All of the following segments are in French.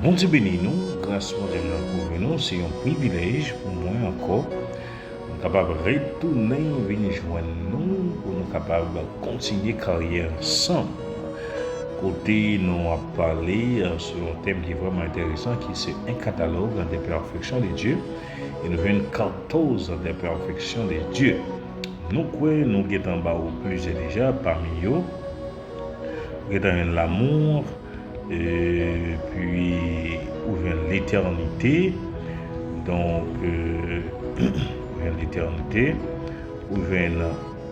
Bon Dieu béni nous, grâce à Dieu pour nous, c'est un privilège pour moi encore, nous capables de retourner, venir joindre nous, pour nous capables de continuer carrière ensemble. Côté, nous avons parlé sur un thème qui est vraiment intéressant, qui c'est un catalogue des perfections de Dieu, et nous avons une cartose des perfections de Dieu. Nous croyons, nous avons en bas plusieurs déjà, parmi eux, nous avons l'amour, et puis ouvrir l'éternité, donc ouvrir l'éternité, ouvrir,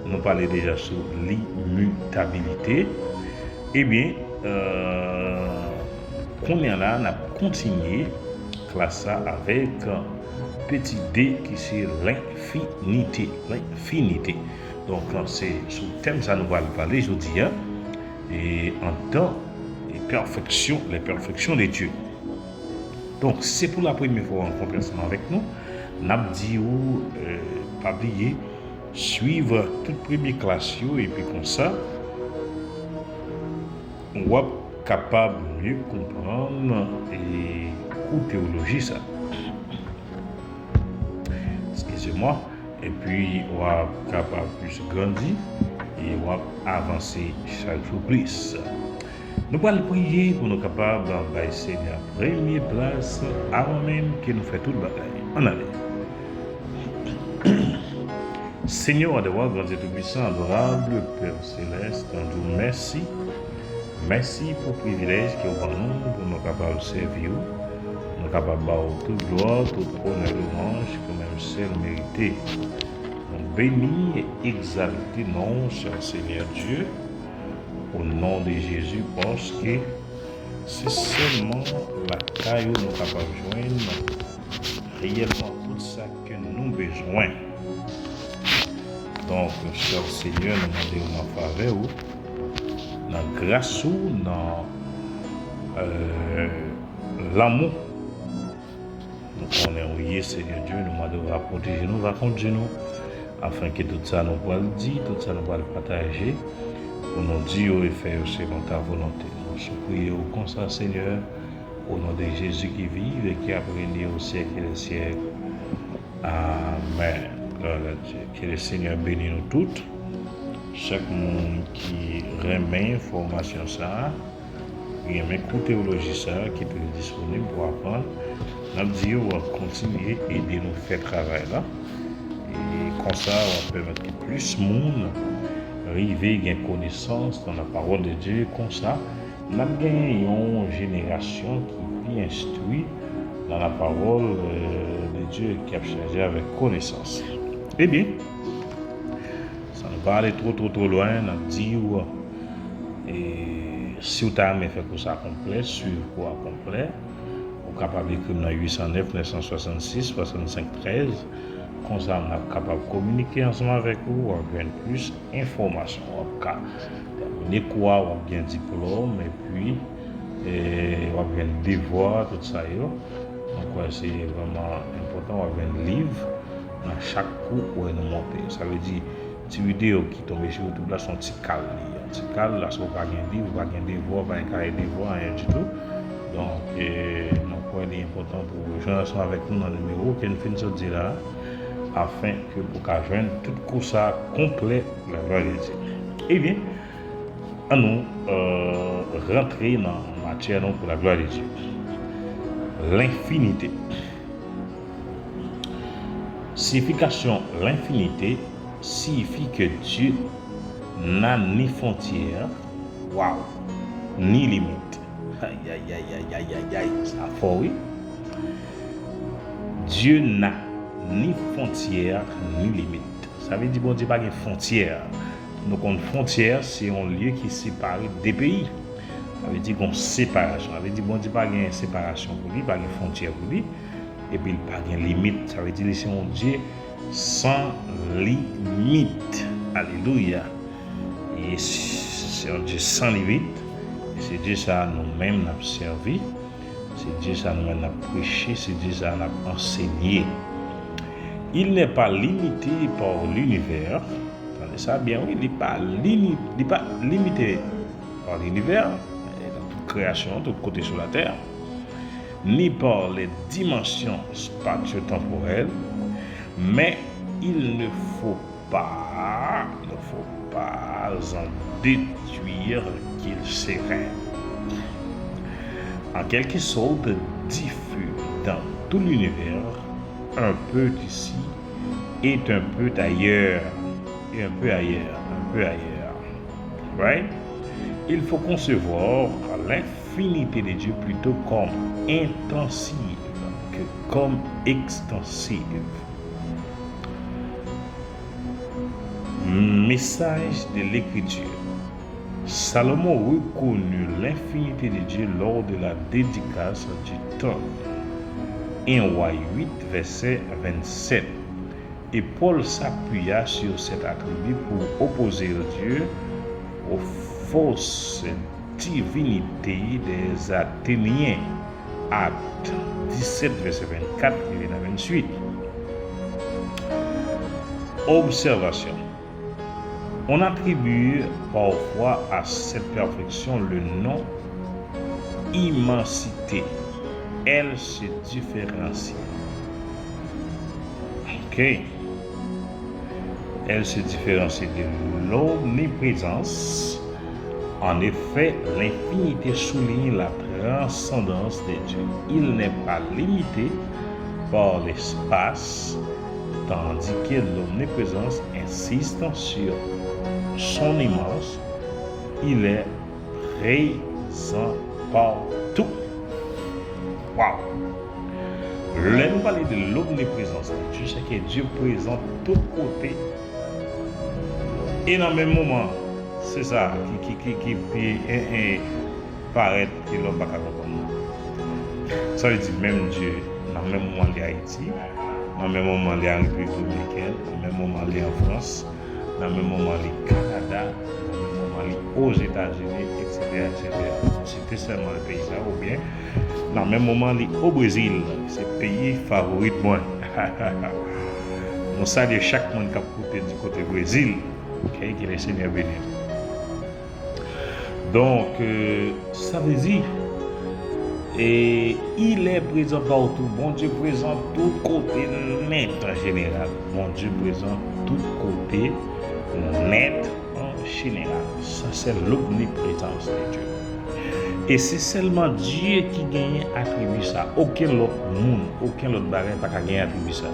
nous parler déjà sur l'immutabilité. Eh bien, qu'on est là, on a continué classe ça avec petit d qui c'est l'infinité. Donc c'est sous le thème ça nous va parler aujourd'hui, et en temps les perfections de Dieu. Donc c'est pour la première fois en conversation avec nous, n'a dit ou pas oublier suivre toute première classe et puis comme ça on va capable mieux comprendre et ou théologie ça. Excusez-moi. Et puis on va capable plus grandir et on va avancer chaque jour plus. Nous allons prier pour nous capables d'envoyer Seigneur première place avant même que nous fassions toute bataille. En allez. Seigneur, adoré, grand Dieu tout-puissant, adorable Père céleste, on dit merci. Merci pour le privilège que vous nous pour nous capables de servir. Nous capables de toute gloire, toute honneur, louange, que même seul mérité. Nous bénis et exaltés, non, cher Seigneur Dieu. Au nom de Jésus, parce que c'est seulement la caille où nous sommes capables de joindre réellement tout ça que nous avons besoin. Donc, cher Seigneur, nous demandons en faveur, dans grâce ou dans l'amour. Nous connaissons, Seigneur Dieu, nous devons protéger nous, va contre nous, afin que tout ça nous va le dire, tout ça nous va le partager. Pour nous dire et faire selon ta volonté. Nous prions comme ça, Seigneur, au nom de Jésus qui vit et qui a régné au siècle et des siècles. Amen. Gloire à Dieu. Que le Seigneur bénisse nous toutes. Chaque monde qui remet information ça, qui remet écouter théologie ça, qui est disponible pour apprendre. Nous disons on va continuer et aider nous faire travail là. Et comme ça, on va permettre que plus de monde arriver à une connaissance dans la parole de Dieu, comme ça, nous avons une génération qui est instruite dans la parole de Dieu qui a chargé avec connaissance. Eh bien, ça ne va aller trop loin, nous avons dit, si vous avez fait que ça complet, suivre quoi complet, vous êtes capable d'écrire dans 809 966 65 13. Comme ça, on est capable de communiquer ensemble avec vous, on a plus d'informations. On a quoi, on a bien diplôme, et puis on a bien devoir, tout ça. Donc, c'est vraiment important, on a bien livre dans chaque cours où on monte. Ça veut dire, si vidéo qui tombe sur YouTube, là, sont petit cal. Petit cal, là, si vous n'avez pas de livre, pas de devoir, pas de devoir, rien du tout. Donc, il est important pour vous joindre ensemble avec nous dans le numéro qui est une fin de dire là, afin que vous puissiez joindre tout cours complet la gloire de Dieu. Eh bien, à nous rentrer dans la matière pour la gloire de Dieu. L'infinité. Signification l'infinité signifie que Dieu n'a ni frontière, ni limite. Aïe, ça faut oui. Dieu n'a ni frontière, ni limite. Ça veut dire bon Dieu pas de frontière. Donc une frontière, c'est un lieu qui sépare des pays. Ça veut dire qu'on séparation. Ça veut dire bon Dieu pas de séparation pour lui, pas de frontière pour lui, et puis pas de limite. Ça veut dire c'est un Dieu sans limite. Alléluia. Et c'est un Dieu sans limite. Et c'est Dieu ça nous-mêmes nous servi. C'est Dieu ça nous-mêmes nous prêché. C'est Dieu ça nous enseigné. Il n'est pas limité par l'univers. Attendez ça bien, oui, il n'est pas limité par l'univers, dans toute création, tout côté sur la terre. ni par les dimensions spatio-temporelles, mais il ne faut pas en déduire qu'il serait en quelque sorte diffus dans tout l'univers, un peu ici et un peu ailleurs, et un peu ailleurs. Right? Il faut concevoir l'infinité de Dieu plutôt comme intensive que comme extensive. Message de l'Écriture. Salomon reconnut l'infinité de Dieu lors de la dédicace du temple. 1 Roi 8, verset 27. Et Paul s'appuya sur cet attribut pour opposer Dieu aux fausses divinités des Athéniens. Acte 17, verset 24 et 28. Observation. On attribue parfois à cette perfection le nom immensité. Elle se différencie. Ok. Elle se différencie de l'omniprésence. En effet, l'infinité souligne la transcendance de Dieu. Il n'est pas limité par l'espace, tandis que l'omniprésence insiste sur son immense. Il est présent partout. Wow! Là, nous parlons de l'omniprésence de Dieu, c'est que Dieu est présent de tous côtés. Et dans le même moment, c'est ça qui paraît que l'homme va comprendre. Ça veut dire même Dieu, dans le même moment, il est en Haïti, dans le même moment, il est en République dominicaine, dans le même moment, il est en France, dans le même moment, il est au Canada, dans le même moment, il est aux États-Unis, etc. C'était seulement le pays ça, ou bien dans le même moment, il est au Brésil, c'est le pays favori de moi. On salue chaque monde qui a côté du côté Brésil, okay, qui est le Seigneur béni. Donc, ça veut dire, et il est présent partout. Bon Dieu présent tout côté net en général. Bon Dieu présent tout côté net en général. Ça, c'est l'omniprésence de Dieu. Et c'est seulement Dieu qui gagne attribut ça. Aucun autre monde, aucun autre barrière n'a pas gagné attribut ça.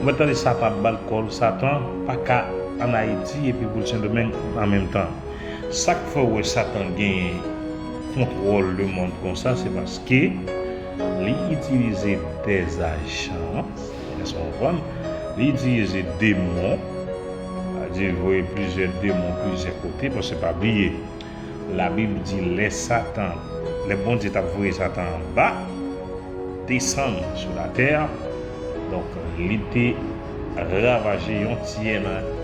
Maintenant, les Satan balcol, Satan pas qu'à en Haïti et puis pour le Saint-Domingue en même temps. Chaque fois où Satan gagne contrôle le monde comme ça, c'est parce que il utilise des agents, il utilise des démons, c'est-à-dire vous voyez plusieurs démons, plusieurs côtés, parce que c'est pas oublier. La Bible dit les Satan, les bons Dieu t'a voué Satan en bas, descendre sur la terre. Donc, il était ravagé, on tient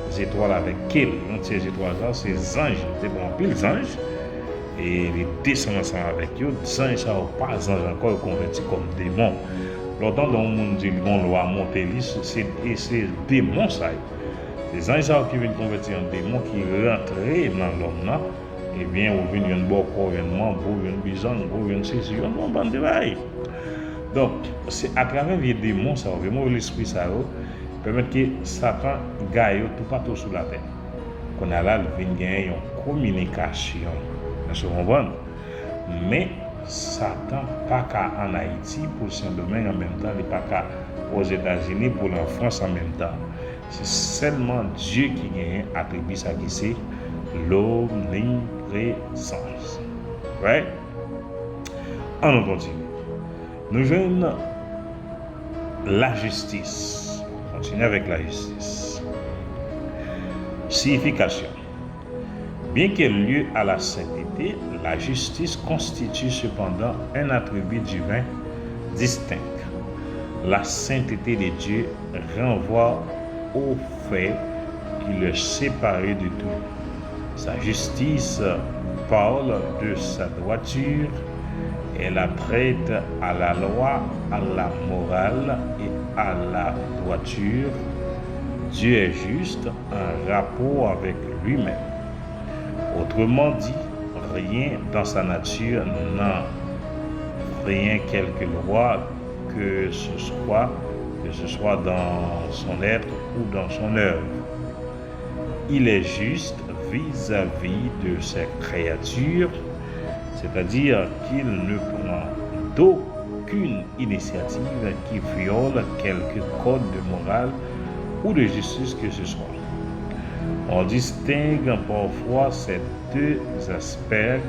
les étoiles avec elle. On tient les étoiles là, c'est les anges, c'est bon, pile les anges. Et ils descendent ensemble avec eux. Les anges, ça pas les anges encore convertis comme démons. Longtemps, dans le monde, ils vont leur monter, c'est démons ça. Les anges qui viennent convertir en démons qui rentrent dans l'homme là. Eh bien, on vient un bon corps, un mambo, un bison, un ceci, un bande de bail. Donc, c'est à travers les démons, ça, vraiment l'esprit, ça, permet que Satan gagne tout partout sur la terre. Qu'on a là, il vient gagner une communication. Vous comprenez? Mais Satan, pas qu'à en Haïti pour Saint-Domingue en même temps, il n'est pas qu'à aux États-Unis pour la France en même temps. C'est seulement Dieu qui gagne attribue ça qui c'est l'omniprésence. Right? On continue. Nous venons la justice. On continue avec la justice. Signification. Bien qu'elle lieu à la sainteté, la justice constitue cependant un attribut divin distinct. La sainteté de Dieu renvoie au fait qu'il est séparé de tout. Sa justice parle de sa droiture. Elle la traite à la loi, à la morale et à la droiture. Dieu est juste en rapport avec lui-même. Autrement dit, rien dans sa nature rien quelque loi que ce soit dans son être ou dans son œuvre. Il est juste vis-à-vis de ses créatures, c'est-à-dire qu'il ne prend d'aucune initiative qui viole quelque code de morale ou de justice que ce soit. On distingue parfois ces deux aspects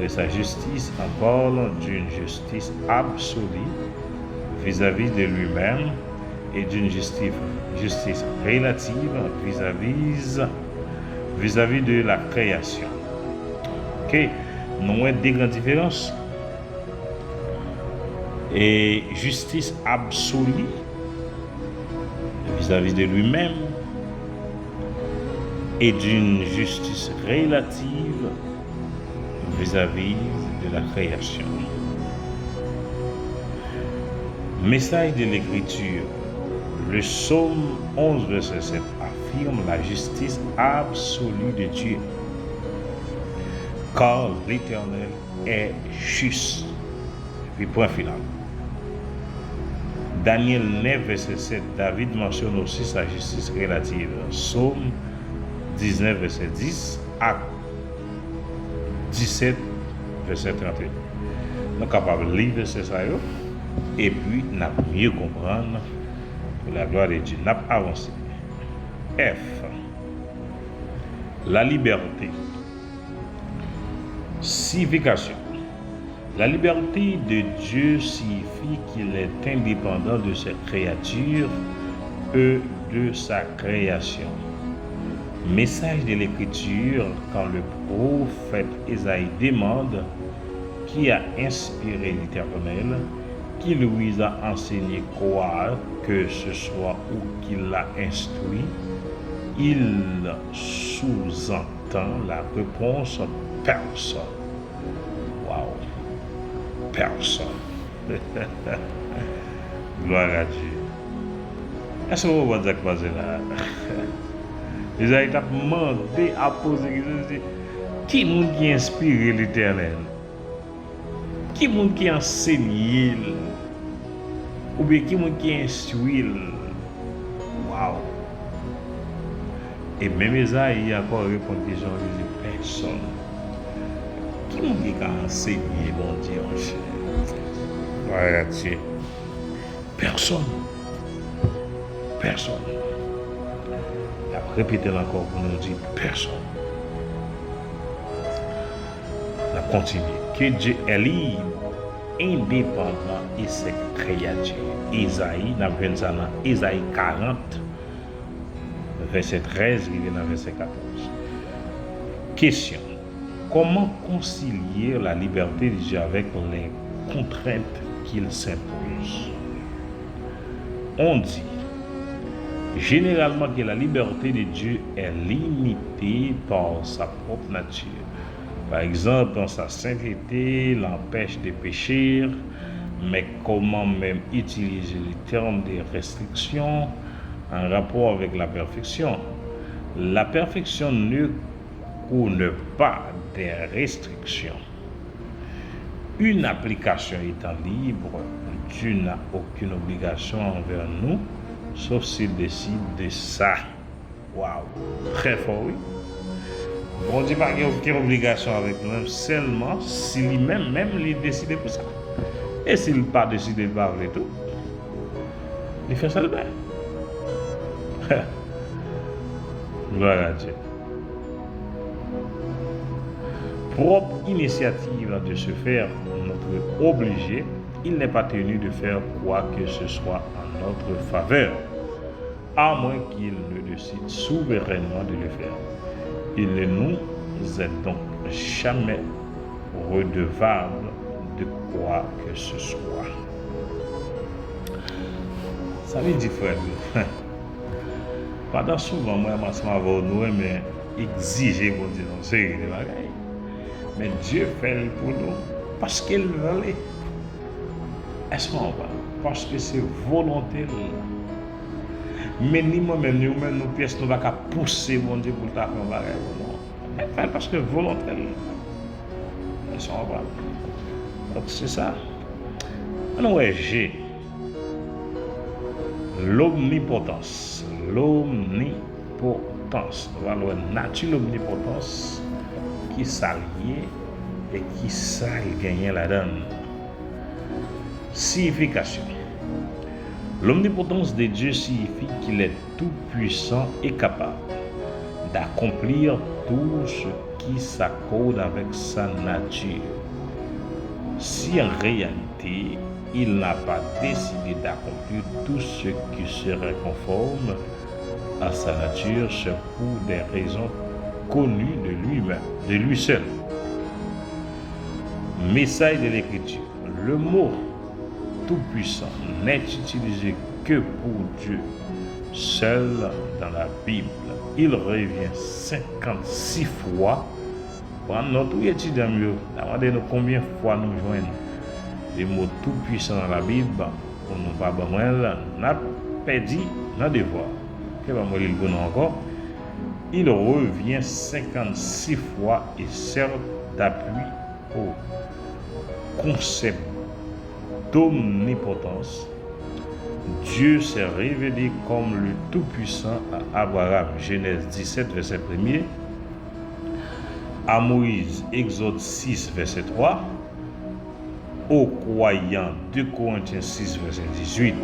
de sa justice en parlant d'une justice absolue vis-à-vis de lui-même et d'une justice relative vis-à-vis de la création. Ok, nous avons des grandes différences. Et justice absolue vis-à-vis de lui-même et d'une justice relative vis-à-vis de la création. Message de l'Écriture. Le psaume 11, verset 7 affirme la justice absolue de Dieu. Car l'Éternel est juste. Puis point final. Daniel 9, verset 7, David mentionne aussi sa justice relative. Psaume 19, verset 10 à 17, verset 31. Nous sommes capables de lire verset ça et puis nous mieux comprendre pour la gloire de Dieu. Nous avancé. F. La liberté. Signification. La liberté de Dieu signifie qu'il est indépendant de ses créatures et de sa création. Message de l'Écriture quand le prophète Ésaïe demande qui a inspiré l'Éternel, qui lui a enseigné quoi que ce soit ou qui l'a instruit, il sous-entend la réponse personne. Waouh! Personne. Gloire à Dieu. Est-ce que vous voyez ce qui là? Isaïe t'a demandé à poser qui monde qui inspire l'Éternel? Qui monde qui enseigne? Ou bien qui monde qui instruit? Waouh! Et même Isaïe a encore répondu à question, il dit personne. Qui monde qui a enseigné, mon Dieu, en chair? Gloire à Dieu. Personne. Personne. Il a répété encore pour nous dire personne. On a continué. Que Dieu est libre, indépendant et ses créatures. Isaïe, nous avons ça dans Isaïe 40, verset 13, il est dans verset 14. Question. Comment concilier la liberté de Dieu avec les contraintes qu'il s'impose? On dit généralement que la liberté de Dieu est limitée par sa propre nature. Par exemple, dans sa sainteté, l'empêche de pécher, mais comment même utiliser le terme des restrictions en rapport avec la perfection? La perfection ne connaît pas des restrictions. Une application étant libre, Dieu n'a aucune obligation envers nous, sauf s'il décide de ça. Waouh, très fort, oui. Bon Dieu n'a aucune obligation avec nous, seulement si lui-même il décide pour ça. Et s'il n'a pas décidé de parler tout, il fait ça le bien. Gloire à Dieu. Propre initiative de se faire notre obligé, il n'est pas tenu de faire quoi que ce soit en notre faveur, à moins qu'il ne décide souverainement de le faire. Il ne nous est donc jamais redevable de quoi que ce soit. Ça veut dire, frère, pendant souvent, moi, je m'avais mais exiger pour dire non, c'est des bagailles. Mais Dieu fait pour nous parce qu'il veut. Est-ce qu'on va? Parce que c'est volontaire. Mais ni moi-même, ni nous-mêmes, nos pièces, nous ne pouvons pas pousser mon Dieu pour faire un bagage. Non. Parce que volontaire. Est-ce qu'on va? Donc c'est ça. Ouais, G. L'omnipotence. L'omnipotence. On va voir nature l'omnipotence qui s'allie et qui s'allie gagner la donne. Signification. L'omnipotence de Dieu signifie qu'il est tout puissant et capable d'accomplir tout ce qui s'accorde avec sa nature. Si en réalité, il n'a pas décidé d'accomplir tout ce qui serait conforme à sa nature, c'est pour des raisons connues de lui-même, de lui seul. Message de l'Écriture. Le mot tout-puissant n'est utilisé que pour Dieu seul dans la Bible. Il revient 56 fois. Pour notre étudiant mieux, demandez-nous combien de fois nous joignons les mots tout-puissants dans la Bible pour nous pas besoin, n'a perdu notre devoir. Que va mourir le bon encore. Il revient 56 fois et sert d'appui au concept d'omnipotence. Dieu s'est révélé comme le Tout-Puissant à Abraham, Genèse 17, verset 1er, à Moïse, Exode 6, verset 3, aux croyants, 2 Corinthiens 6, verset 18,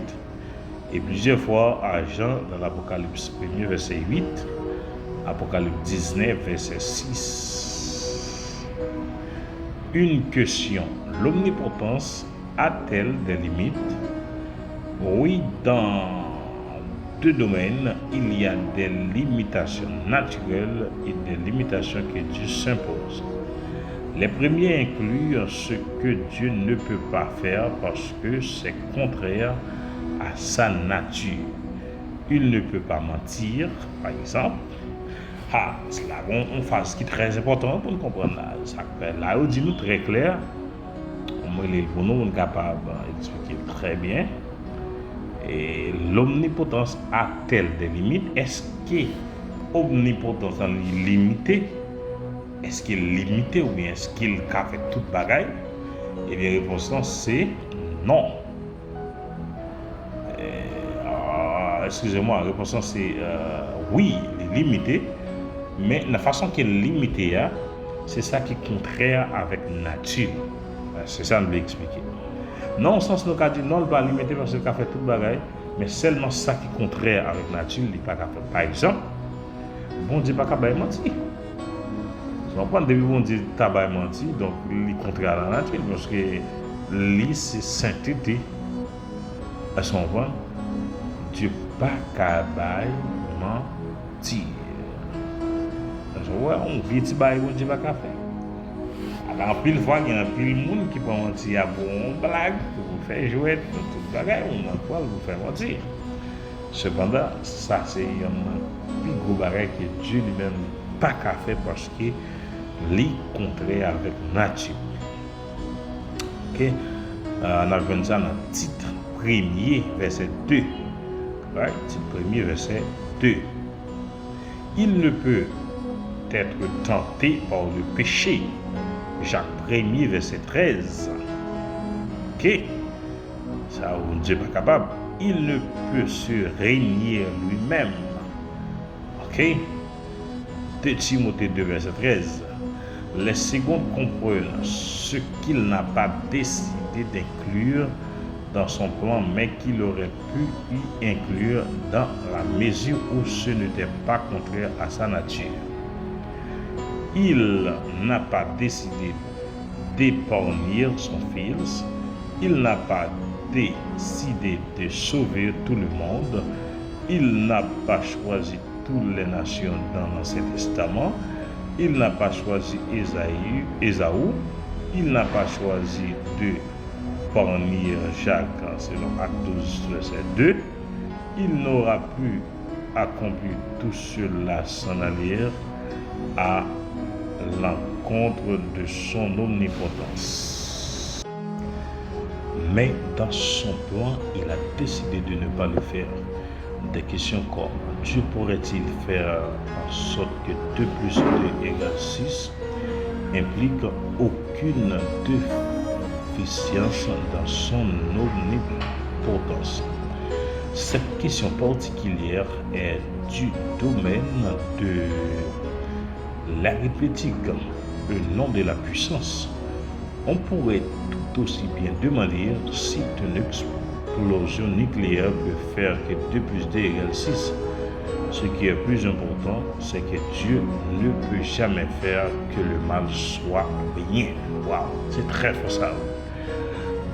et plusieurs fois à Jean dans l'Apocalypse 1er, verset 8, Apocalypse 19, verset 6. Une question, l'omnipotence a-t-elle des limites? Oui, dans 2 domaines, il y a des limitations naturelles et des limitations que Dieu s'impose. Les premiers incluent ce que Dieu ne peut pas faire parce que c'est contraire à sa nature. Il ne peut pas mentir, par exemple. C'est là on fait ce qui est très important pour nous comprendre. Là, on dit nous très clair. Pour nous, on est capable d'expliquer très bien. Et l'omnipotence a-t-elle des limites? Est-ce que l'omnipotence est limitée? Est-ce qu'il est limité ou bien est-ce qu'il a fait toute bagaille? Et bien, la réponse c'est non. Excusez-moi, la réponse c'est oui, il est limité. Mais la façon qu'il est limité, c'est ça qui est contraire avec la nature. C'est ça que je vais expliquer. Non, au sens nous dit non, il va limiter parce qu'il a fait toute bagaille, mais seulement ça qui est contraire avec la nature, il n'est pas capable. Par exemple, bon Dieu n'est pas capable de mentir. Si on prend depuis bon Dieu tabac menti, donc il est contraire à la nature, parce que lui c'est sainteté. À son point, Dieu n'est pas capable de mentir. Ouais, on vit petit bail, bon Dieu pas capable faire. Alors, en pile fois, il y a un pile monde qui peut mentir à bon blague, pour faire jouer, tout bagaille, on a quoi pour faire mentir. Cependant, ça c'est un plus gros bagage que Dieu lui-même pas qu'à faire parce que les contraire avec nature. Ok, on a vu ça dans le titre premier, verset 2. Right? Titre premier, verset 2. Il ne peut être tenté par le péché. Jacques 1er, verset 13. Ok, ça, Dieu n'est pas capable. Il ne peut se régner lui-même. Ok, 2 Timothée 2, verset 13. Les secondes comprennent ce qu'il n'a pas décidé d'inclure dans son plan, mais qu'il aurait pu y inclure dans la mesure où ce n'était pas contraire à sa nature. Il n'a pas décidé d'épargner son fils. Il n'a pas décidé de sauver tout le monde. Il n'a pas choisi toutes les nations dans l'Ancien Testament. Il n'a pas choisi Ésaü. Il n'a pas choisi de parnir Jacques selon Acte 12, verset 2. Il n'aura pu accomplir tout cela sans aller à l'encontre de son omnipotence. Mais dans son plan, il a décidé de ne pas le faire. Des questions comme Dieu pourrait-il faire en sorte que 2 plus 2 égale 6 implique aucune de efficience dans son omnipotence. Cette question particulière est du domaine de l'arithmétique, le nom de la puissance. On pourrait tout aussi bien demander si une explosion nucléaire peut faire que 2 plus 2 égale 6. Ce qui est plus important, c'est que Dieu ne peut jamais faire que le mal soit bien. Waouh, c'est très fort ça.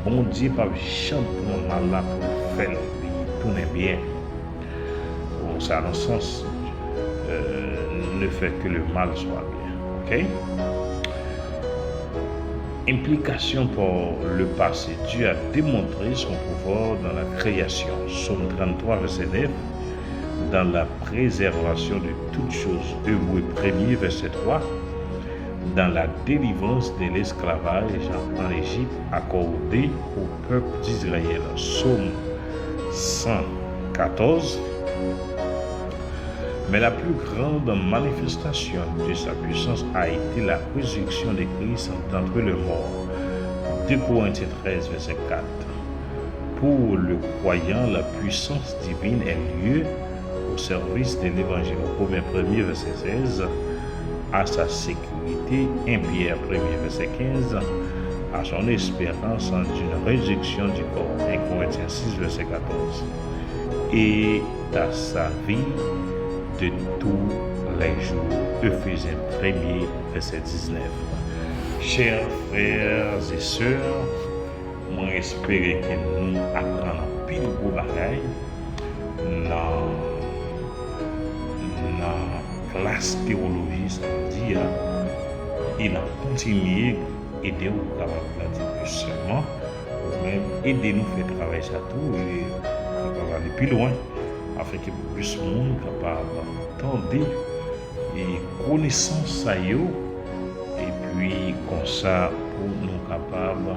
Bon Dieu pas jamais pour le mal là pour faire tout est bien. Bon, ça dans le sens ne fait que le mal soit bien. Ok? Implication pour le passé. Dieu a démontré son pouvoir dans la création. Psaume 33, verset 9. Dans la préservation de toutes choses. Hébreux 1er, verset 3. Dans la délivrance de l'esclavage en Égypte accordée au peuple d'Israël. Psaume 114. Mais la plus grande manifestation de sa puissance a été la résurrection de Christ d'entre les morts. 2 Corinthiens 13, verset 4. Pour le croyant, la puissance divine est lieu au service de l'évangile. Romains 1er, verset 16. À sa sécurité, 1 Pierre 1er, verset 15. À son espérance d'une résurrection du corps. 1 Corinthiens 6, verset 14. Et à sa vie de tous les jours. Ephésiens 1er, verset 19. Chers frères et sœurs, moi j'espère que nous apprenons pile gros bagaille dans la classe théologie, ça veut dire, et nous continuer aider vous capable de plus seulement, ou même aider nous faire travailler ça tout et capable aller plus loin, afin que plus de monde capable d'entendre et connaissance ça yo, et puis comme ça pour nous capables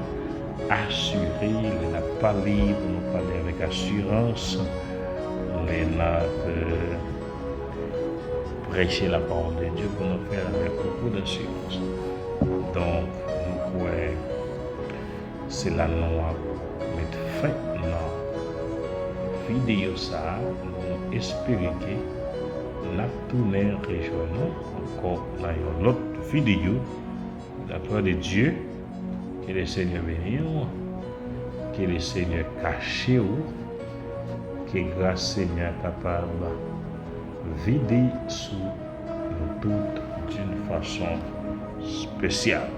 assurer la parler, pour nous parler avec assurance, prêcher la parole de Dieu pour nous faire avec beaucoup d'assurance. Donc, nous croyons c'est la noix mettre fin à la vidéo ça, nous espérons que nous tournons rejoindre encore dans une autre vidéo de la part de Dieu, que le Seigneur bénisse, que le Seigneur cache que grâce Seigneur capable vider sur nous toutes d'une façon spéciale.